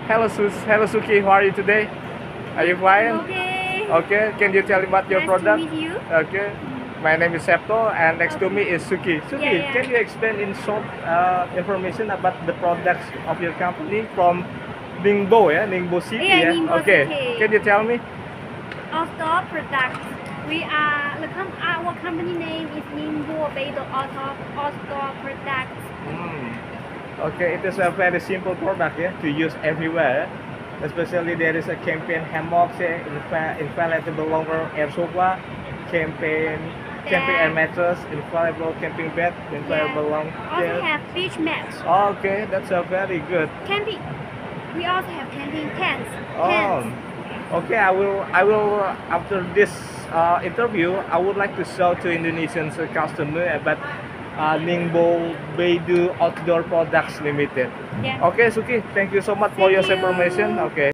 Hello Suki, how are you today? Are you fine? Okay. Okay, can you tell me about your Nice product? to meet you. Okay, my name is Septo and next to me is Suki. Suki, Yeah. can you explain in short information about the products of your company from Ningbo, Ningbo City, Yeah, Ningbo Okay, City. can you tell me? Outdoor products. Our company name is Ningbo Beidou Outdoor Products. Okay, it is a very simple product, to use everywhere. Especially there is a campaign hammocks, inflatable longer air sofa, camping air mattress, inflatable camping bed, inflatable long Also chair. have beach mats. Okay, that's a very good. Camping. We also have camping tents. Oh, okay. I will after this interview, I would like to show to Indonesian customer about Ningbo Beidou Outdoor Products Limited. Yeah. Okay, Suki, thank you so much for Thank your you. information. Okay.